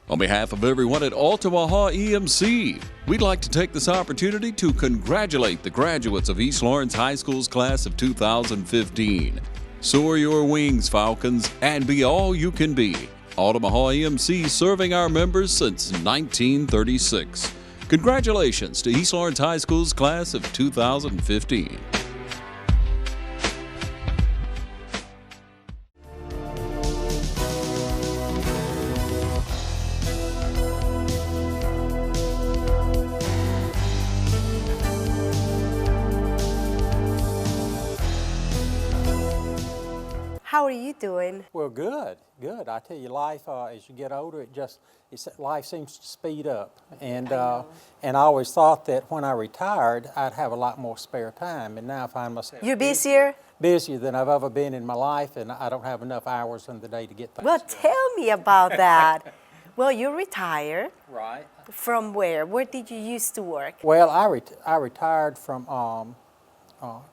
On behalf of everyone at Altamaha EMC, we'd like to take this opportunity to congratulate the graduates of East Lawrence High School's class of 2015. Soar your wings, Falcons, and be all you can be. Altamaha EMC serving our members since 1936. Congratulations to East Lawrence High School's class of 2015. How are you doing? Well, good. I tell you, life as you get older, life seems to speed up. And I always thought that when I retired, I'd have a lot more spare time. And now I find myself You're busier? Busier than I've ever been in my life, and I don't have enough hours in the day to get things Well, done. tell me about that. Well, you retired. Right. From where? Where did you used to work? Well, I retired from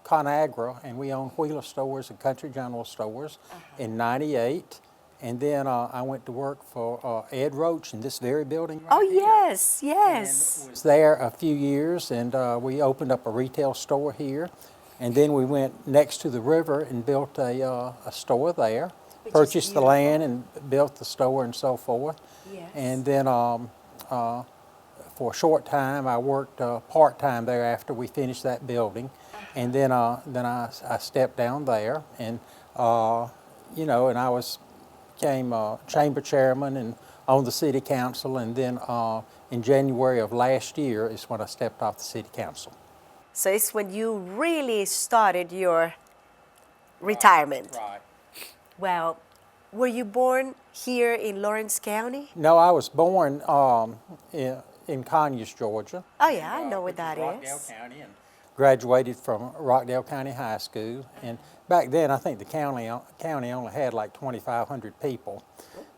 ConAgra, and we owned Wheeler Stores and Country General Stores in '98. And then I went to work for Ed Roach in this very building right here. Yes. And was there a few years, and we opened up a retail store here. And then we went next to the river and built a store there, purchased the land and built the store and so forth. Yes. And then for a short time, I worked part-time there after we finished that building. And then I stepped down there, and and I became chamber chairman and on the city council. And then in January of last year is when I stepped off the city council. So it's when you really started your retirement. Right. Well, were you born here in Lawrence County? No, I was born in Conyers, Georgia. Oh yeah, I know where that is. Rockdale County, and graduated from Rockdale County High School. And back then, I think the county only had like 2,500 people.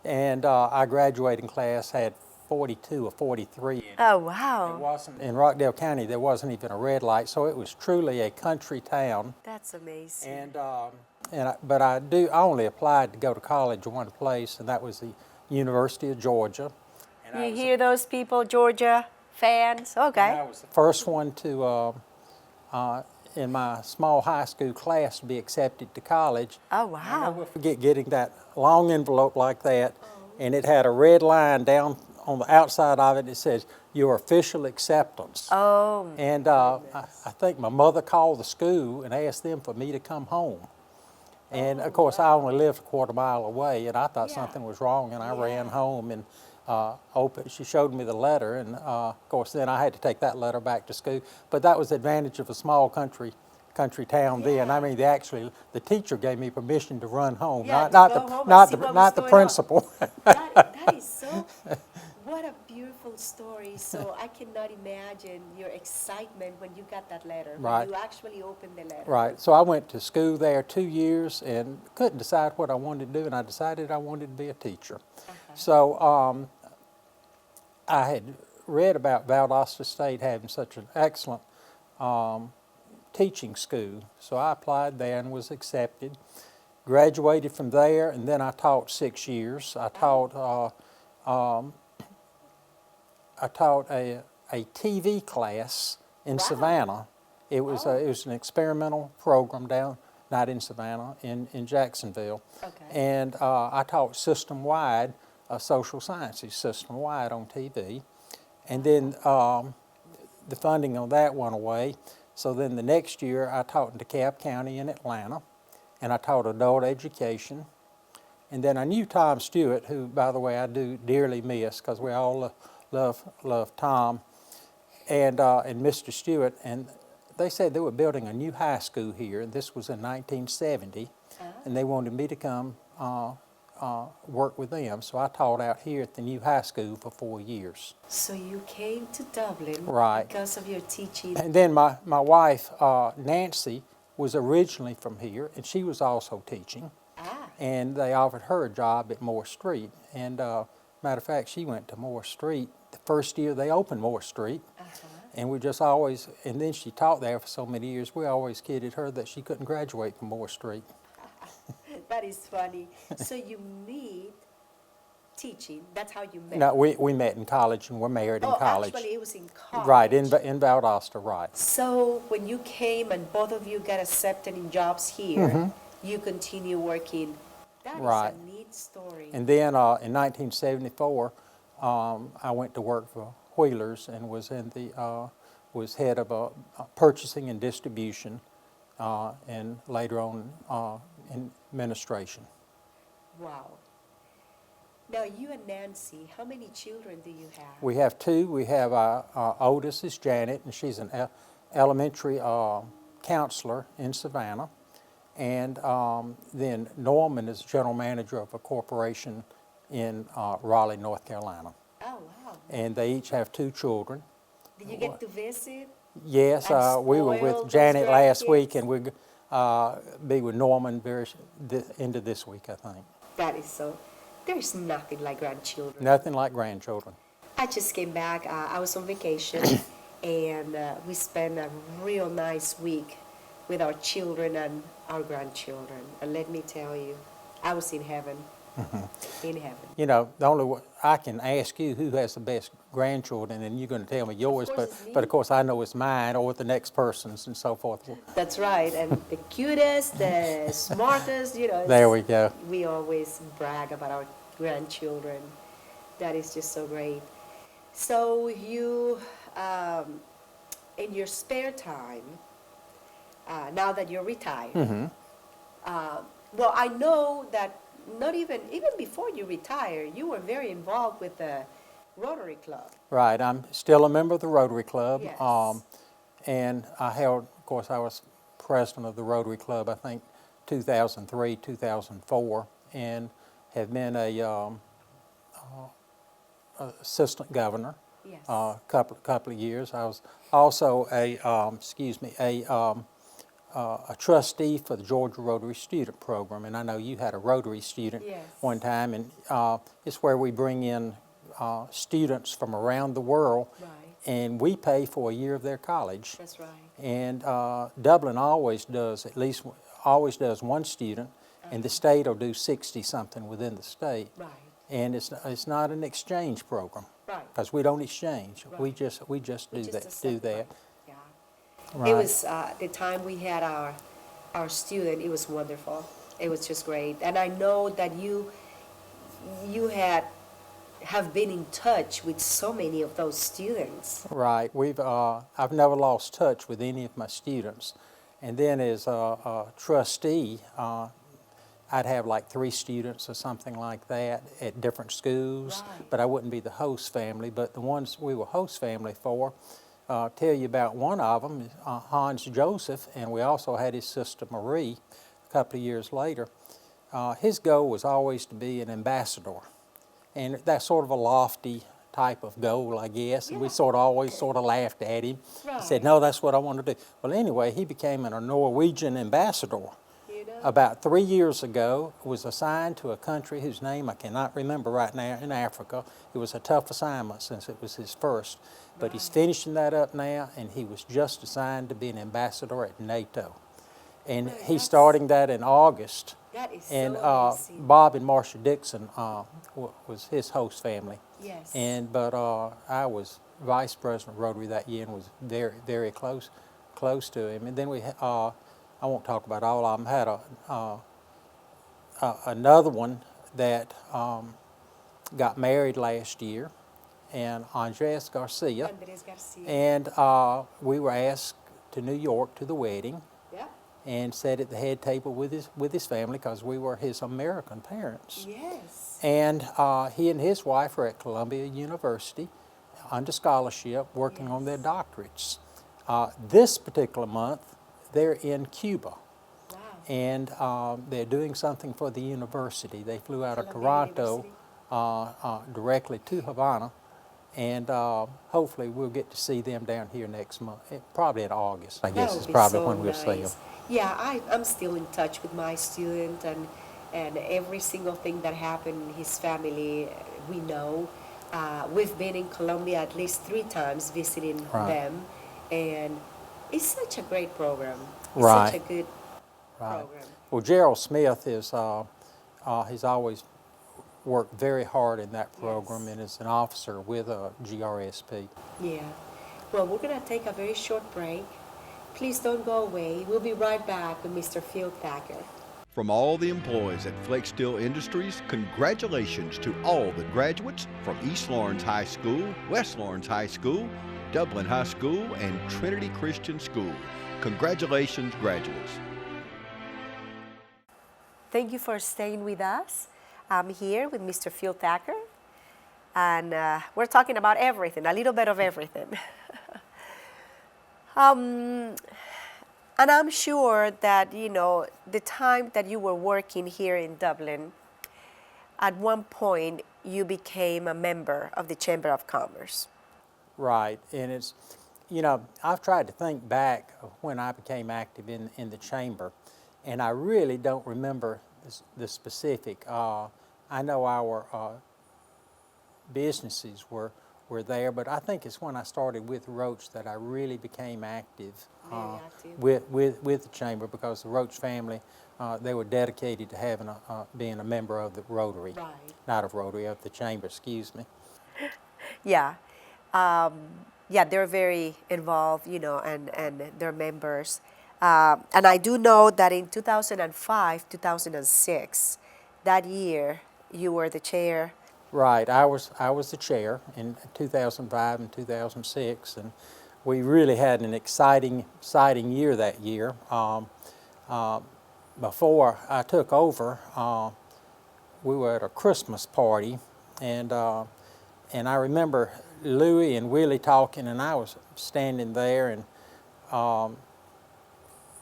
And our graduating class had 42 or 43. Oh wow. In Rockdale County, there wasn't even a red light, so it was truly a country town. That's amazing. But I only applied to go to college one place, and that was the University of Georgia. And you hear those people, Georgia fans? Okay. I was the first one to, in my small high school class, to be accepted to college. Oh wow. I never forget getting that long envelope like that, and it had a red line down on the outside of it. It says, "Your official acceptance." Oh. And I think my mother called the school and asked them for me to come home. And of course, I only lived a quarter mile away, and I thought something was wrong, and I ran home and she showed me the letter, and of course, then I had to take that letter back to school. But that was the advantage of a small country town then. I mean, the teacher gave me permission to run home, not the principal. That is so. What a beautiful story. So I cannot imagine your excitement when you got that letter. Right. When you actually opened the letter. Right. So I went to school there 2 years and couldn't decide what I wanted to do, and I decided I wanted to be a teacher. So I had read about Valdosta State having such an excellent teaching school. So I applied there and was accepted. Graduated from there, and then I taught 6 years. I taught a TV class in Savannah. It was an experimental program not in Savannah, in Jacksonville. Okay. And I taught system-wide social sciences, system-wide on TV. And then the funding on that went away. So then the next year I taught in DeKalb County in Atlanta, and I taught adult education. And then I knew Tom Stewart, who, by the way, I do dearly miss, because we all love Tom and Mr. Stewart. And they said they were building a new high school here, and this was in 1970, and they wanted me to come work with them. So I taught out here at the new high school for 4 years. So you came to Dublin because of your teaching. And then my wife, Nancy, was originally from here, and she was also teaching. And they offered her a job at Moore Street. And matter of fact, she went to Moore Street the first year they opened Moore Street. And we just always, and then she taught there for so many years, we always kidded her that she couldn't graduate from Moore Street. That is funny. So you meet teaching. That's how you met. No, we met in college and were married in Oh, college. actually, it was in college. Right, in Valdosta, right. So when you came and both of you got accepted in jobs here, you continue working. That Right. is a neat story. And then in 1974, I went to work for Wheelers and was was head of purchasing and distribution, and later on in administration. Wow. Now, you and Nancy, how many children do you have? We have two. We have our oldest is Janet, and she's an elementary counselor in Savannah. And then Norman is general manager of a corporation in Raleigh, North Carolina. Oh, wow. And they each have two children. Did you get to visit? Yes, And we were spoil with Janet those last week, grandkids? and we'll be with Norman into this week, I think. That is so. There's nothing like grandchildren. Nothing like grandchildren. I just came back. I was on vacation, and we spent a real nice week with our children and our grandchildren. And let me tell you, I was in heaven. In heaven. You know, the only way I can ask you who has the best grandchildren, and you're going to tell me yours, course it's me. but of course I know it's mine or the next person's and so forth. That's right. And the cutest, the smartest, you know. There we go. We always brag about our grandchildren. That is just so great. So you, in your spare time, now that you're retired, well, I know that not even before you retired, you were very involved with the Rotary Club. Right, I'm still a member of the Rotary Club. Yes. And I was president of the Rotary Club, I think, 2003, 2004, and have been a assistant governor Yes. a couple of years. I was also a trustee for the Georgia Rotary Student Program, and I know you had a Rotary student Yes. one time, and it's where we bring in students from around the world, Right. and we pay for a year of their college. That's right. And Dublin always does one student, and the state will do 60-something within the state. Right. And it's not an exchange program, Right. because we don't exchange. We Right. just We do just that. accept that. Yeah. Right. It was the time we had our student. It was wonderful. It was just great. And I know that you have been in touch with so many of those students. Right. I've never lost touch with any of my students. And then as a trustee, I'd have like 3 students or something like that at different schools. Right. But I wouldn't be the host family. But the ones we were host family for, tell you about one of them, Hans Joseph, and we also had his sister Marie a couple of years later. His goal was always to be an ambassador. And that's sort of a lofty type of goal, I guess. And we Yeah. always laughed at him. He Right. said, no, that's what I want to do. Well, anyway, he became a Norwegian ambassador. You know? About 3 years ago, was assigned to a country whose name I cannot remember right now in Africa. It was a tough assignment since it was his first. But he's finishing that up now, and he was just assigned to be an ambassador at NATO. And Well, he's that's- starting that in August. That is And so amazing. Bob and Marcia Dixon was his host family. Yes. But I was vice president of Rotary that year and was very, very close to him. And then I won't talk about all of them. Had another one that got married last year, and Andres Garcia. Andres Garcia. And we were asked to New York to the wedding, Yeah. and sat at the head table with his family because we were his American parents. Yes. And he and his wife are at Columbia University under scholarship working on their doctorates. This particular month, they're in Cuba. Wow. And they're doing something for the university. They flew out of Columbia Toronto directly to Havana, and hopefully we'll get to see them down here next month, probably in August, I guess That is would be probably so when we'll see them. nice. Yeah, I'm still in touch with my student, and every single thing that happened in his family, we know. We've been in Colombia at least 3 times visiting Right. them, and it's such a great program. It's Right. such a good Right. program. Well, Gerald Smith he's always worked very hard in that program Yes. and is an officer with GRSP. Yeah. Well, we're going to take a very short break. Please don't go away. We'll be right back with Mr. Phil Thacker. From all the employees at Flake Steel Industries, congratulations to all the graduates from East Lawrence High School, West Lawrence High School, Dublin High School, and Trinity Christian School. Congratulations, graduates. Thank you for staying with us. I'm here with Mr. Phil Thacker, and we're talking about everything, a little bit of everything. And I'm sure that, you know, the time that you were working here in Dublin, at one point you became a member of the Chamber of Commerce. Right, and it's, you know, I've tried to think back of when I became active in the chamber, and I really don't remember the specific. I know our businesses were there, but I think it's when I started with Roach that I really became active, with the chamber, because the Roach family, they were dedicated to having being a member of the Rotary, Right. not of Rotary, of the chamber, excuse me. Yeah. Yeah, they're very involved, you know, and they're members. And I do know that in 2005, 2006, that year, you were the chair. Right, I was the chair in 2005 and 2006, and we really had an exciting year that year. Before I took over, we were at a Christmas party, and I remember Louie and Willie talking, and I was standing there, and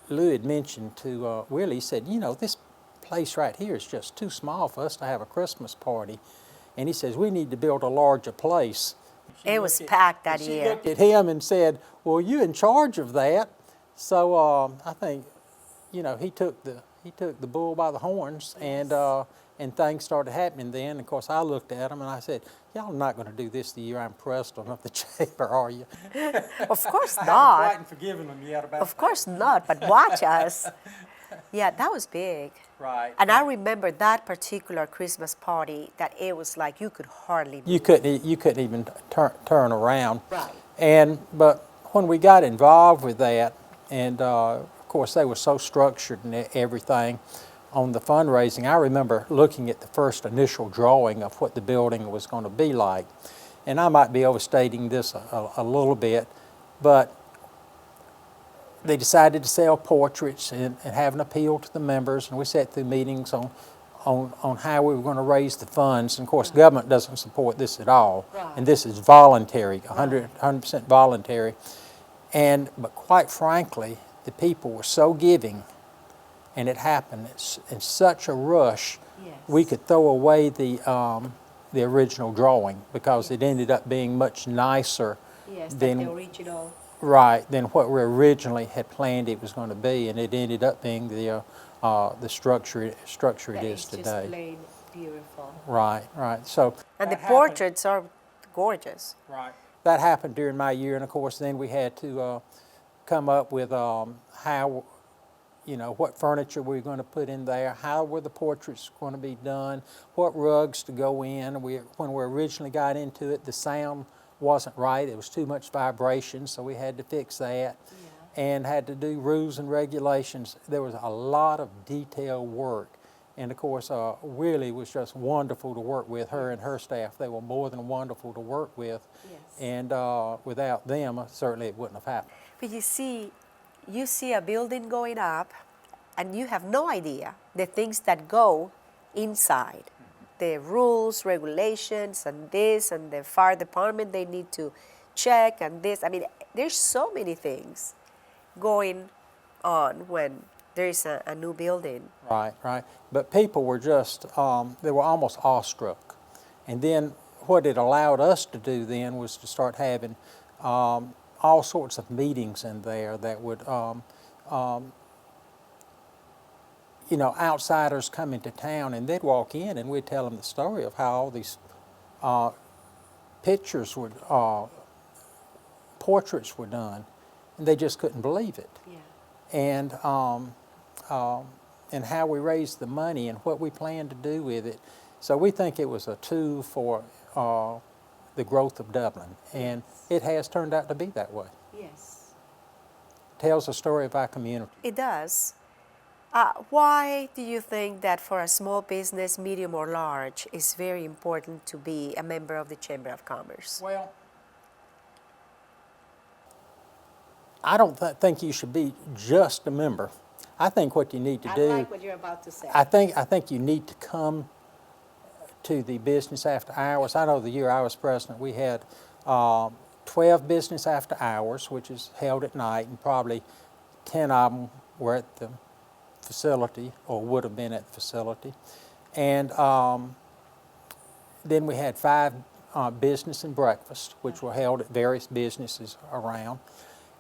Louie had mentioned to Willie, he said, you know, this place right here is just too small for us to have a Christmas party. And he says, we need to build a larger place. It was packed that year. She looked at him and said, well, you're in charge of that. So I think, you know, he took the bull by the horns, and things started happening then. Of course, I looked at him and I said, y'all are not going to do this the year I'm president of the chamber, are you? Of course I not. haven't quite forgiven them yet about Of course not, but watch us. Yeah, that was big. Right. And I remember that particular Christmas party, that it was like you could hardly move. You couldn't even turn around. Right. But when we got involved with that, and of course they were so structured and everything on the fundraising, I remember looking at the first initial drawing of what the building was going to be like. And I might be overstating this a little bit, but they decided to sell portraits and have an appeal to the members, and we sat through meetings on how we were going to raise the funds. And of course, government doesn't support this at all, Right. and this is voluntary, 100% voluntary. But quite frankly, the people were so giving, and it happened in such a rush. Yes. We could throw away the original drawing, because it ended up being much nicer Yes, than the original. Right, than what we originally had planned it was going to be, and it ended up being the structure it is today. Just plain beautiful. Right, right. So And the that happened- portraits are gorgeous. Right. That happened during my year, and of course, then we had to come up with how, you know, what furniture we were going to put in there, how were the portraits going to be done, what rugs to go in. When we originally got into it, the sound wasn't right. It was too much vibration, so we had to fix that, and had to do rules and regulations. There was a lot of detailed work, and of course, Willie was just wonderful to work with. Her and her staff, they were more than wonderful to work with, and without them, certainly it wouldn't have happened. But you see a building going up, and you have no idea the things that go inside. The rules, regulations, and this, and the fire department they need to check, and this. I mean, there's so many things going on when there is a new building. Right, right. But people were just, they were almost awestruck. And then what it allowed us to do then was to start having all sorts of meetings in there that would, you know, outsiders come into town, and they'd walk in and we'd tell them the story of how all these pictures would, portraits were done, and they just couldn't believe it. And how we raised the money and what we planned to do with it. So we think it was a tool for the growth of Dublin, and it has turned out to be that way. Yes. Tells the story of our community. It does. Why do you think that for a small business, medium or large, it's very important to be a member of the Chamber of Commerce? Well, I don't think you should be just a member. I think what you need to do. I like what you're about to say. I think you need to come to the business after hours. I know the year I was president, we had 12 business after hours, which is held at night, and probably 10 of them were at the facility or would have been at the facility. And then we had 5 business and breakfast, which were held at various businesses around.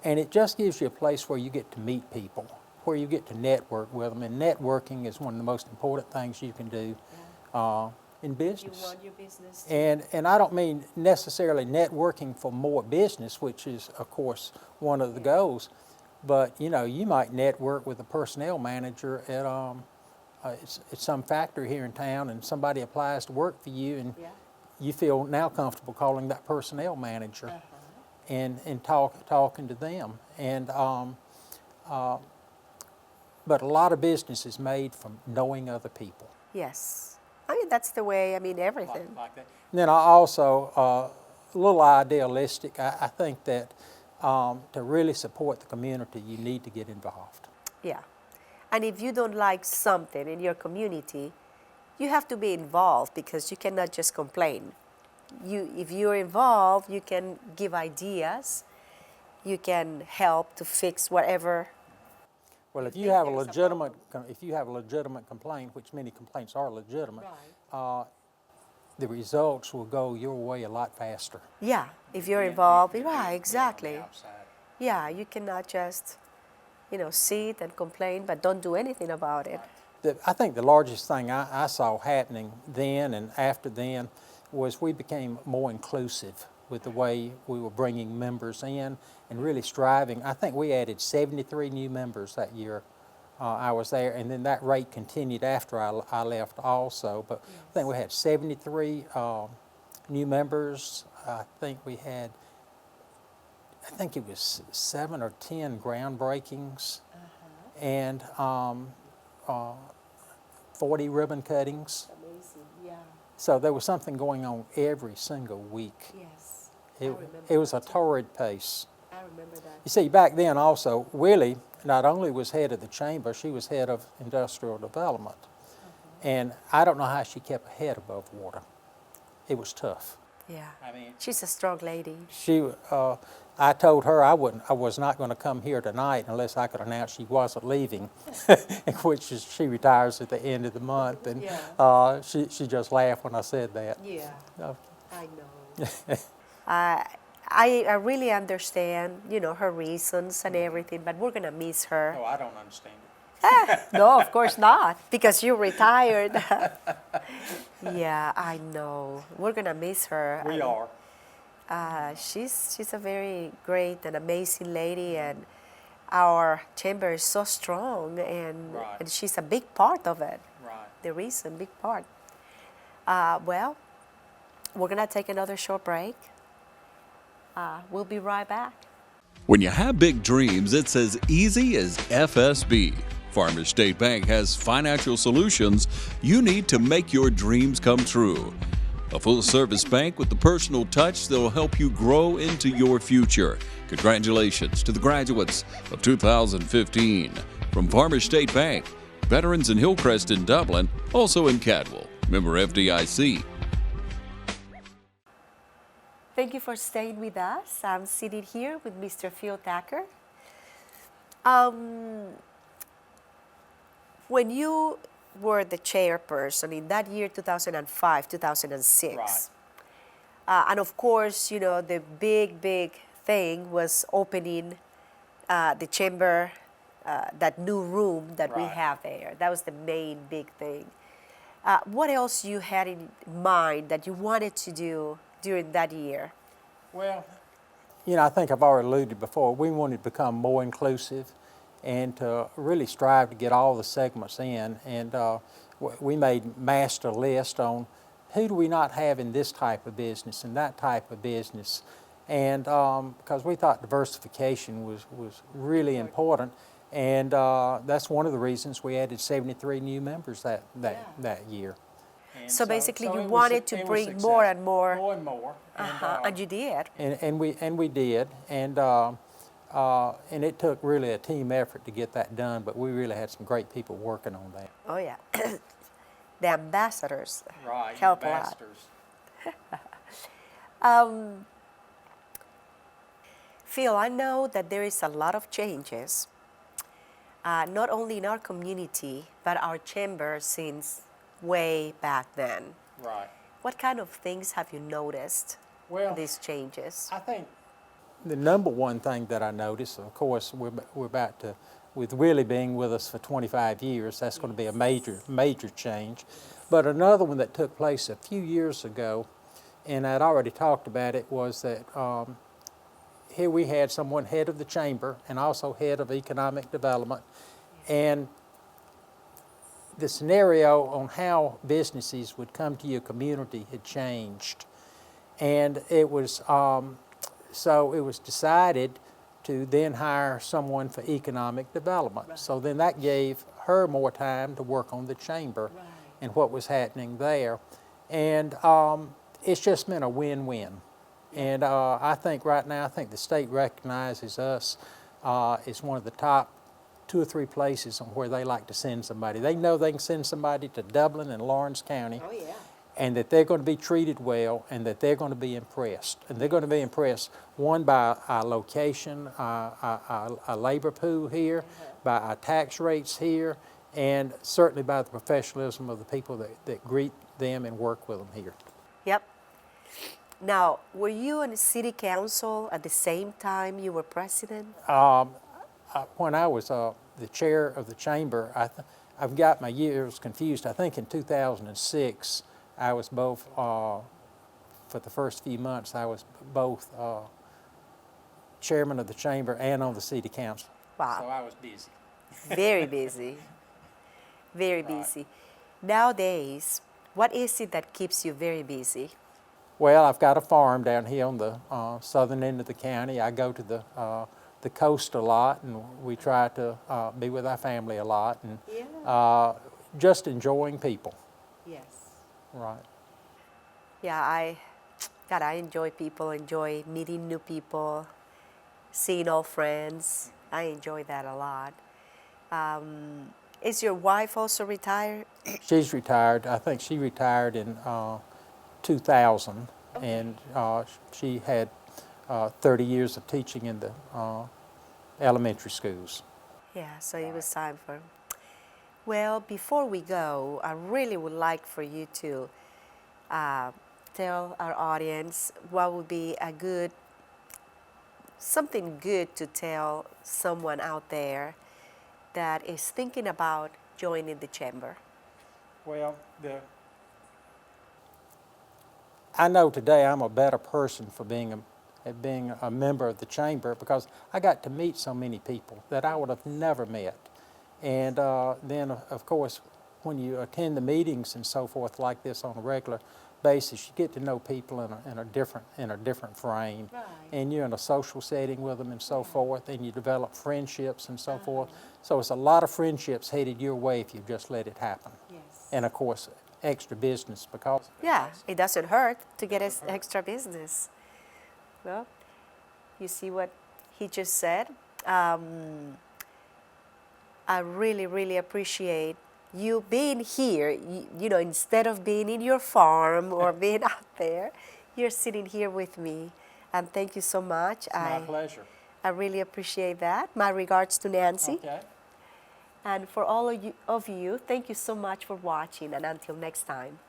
And it just gives you a place where you get to meet people, where you get to network with them. And networking is one of the most important things you can do in business. You want your business. And I don't mean necessarily networking for more business, which is, of course, one of the goals. But, you know, you might network with a personnel manager at some factory here in town, and somebody applies to work for you, and you feel now comfortable calling that personnel manager and talking to them. And but a lot of business is made from knowing other people. Yes. I mean, that's the way, I mean, everything. Like that. And then I also, a little idealistic, I think that to really support the community, you need to get involved. Yeah. And if you don't like something in your community, you have to be involved, because you cannot just complain. If you're involved, you can give ideas, you can help to fix whatever. Well, if you have a legitimate complaint, which many complaints are legitimate, the results will go your way a lot faster. Yeah, if you're involved, right, exactly. Yeah, you cannot just, you know, sit and complain, but don't do anything about it. I think the largest thing I saw happening then and after then was we became more inclusive with the way we were bringing members in and really striving. I think we added 73 new members that year I was there, and then that rate continued after I left also. But I think we had 73 new members. I think it was 7 or 10 groundbreakings and 40 ribbon cuttings. Amazing, yeah. So there was something going on every single week. Yes. It was a torrid pace. I remember that. You see, back then also, Willie not only was head of the chamber, she was head of industrial development. And I don't know how she kept her head above water. It was tough. Yeah. I mean, she's a strong lady. I told her I was not going to come here tonight unless I could announce she wasn't leaving, which is she retires at the end of the month, and she just laughed when I said that. Yeah, I know. I really understand, you know, her reasons and everything, but we're gonna miss her. No, I don't understand it. No, of course not, because you retired. Yeah, I know. We're gonna miss her. We are. She's a very great and amazing lady, and our chamber is so strong, and she's a big part of it. Right. The reason, big part. Well, we're gonna take another short break. We'll be right back. When you have big dreams, it's as easy as FSB. Farmers State Bank has financial solutions you need to make your dreams come true. A full-service bank with the personal touch that will help you grow into your future. Congratulations to the graduates of 2015. From Farmers State Bank, veterans in Hillcrest in Dublin, also in Cadwell. Member FDIC. Thank you for staying with us. I'm sitting here with Mr. Phil Thacker. When you were the chairperson in that year, 2005, 2006, and of course, you know, the big thing was opening the chamber, that new room that we have there. That was the main big thing. What else you had in mind that you wanted to do during that year? Well, you know, I think I've already alluded before, we wanted to become more inclusive and to really strive to get all the segments in. And we made master list on who do we not have in this type of business and that type of business. And because we thought diversification was really important. And that's one of the reasons we added 73 new members that year. And so basically you it wanted to bring more and more. More and more. And you did. And we did. And it took really a team effort to get that done, but we really had some great people working on that. Oh yeah. The ambassadors Right, help ambassadors. a lot. Phil, I know that there is a lot of changes, not only in our community, but our chamber since way back then. Right. What kind of things have you noticed, Well, these changes? I think the number one thing that I noticed, of course, we're about to, with Willie being with us for 25 years, that's going to be a major change. But another one that took place a few years ago, and I'd already talked about it, was that here we had someone head of the chamber and also head of economic development, and the scenario on how businesses would come to your community had changed. And it was, so it was decided to then hire someone for economic development. Right. So then that gave her more time to work on the chamber and what was happening there. And it's just been a win-win. And I think right now, I think the state recognizes us as one of the top 2 or 3 places on where they like to send somebody. They know they can send somebody to Dublin and Lawrence County. Oh, yeah. And that they're going to be treated well, and that they're going to be impressed. And they're going to be impressed, one, by our location, our labor pool here, by our tax rates here, and certainly by the professionalism of the people that greet them and work with them here. Yep. Now, were you on the city council at the same time you were president? When I was the chair of the chamber, I've got my years confused. I think in 2006, I was both, for the first few months, I was both chairman of the chamber and on the city council. Wow. So I was busy. Very busy. Very busy. Nowadays, what is it that keeps you very busy? Well, I've got a farm down here on the southern end of the county. I go to the coast a lot, and we try to be with our family a lot, and just enjoying people. Yes. Right. Yeah, I enjoy people, enjoy meeting new people, seeing old friends. I enjoy that a lot. Is your wife also retired? She's retired. I think she retired in 2000, and she had 30 years of teaching in the elementary schools. Yeah, so it was time for... Well, before we go, I really would like for you to tell our audience what would be something good to tell someone out there that is thinking about joining the chamber. Well, I know today I'm a better person for being a member of the chamber, because I got to meet so many people that I would have never met. And then, of course, when you attend the meetings and so forth like this on a regular basis, you get to know people in a different frame. Right. And you're in a social setting with them and so forth, and you develop friendships and so forth. So it's a lot of friendships headed your way if you just let it happen. Yes. And of course, extra business because... Yeah, it doesn't hurt to get extra business. Well, you see what he just said? I really, really appreciate you being here. You know, instead of being in your farm or being out there, you're sitting here with me. And thank you so much. It's my pleasure. I really appreciate that. My regards to Nancy. Okay. And for all of you, thank you so much for watching, and until next time.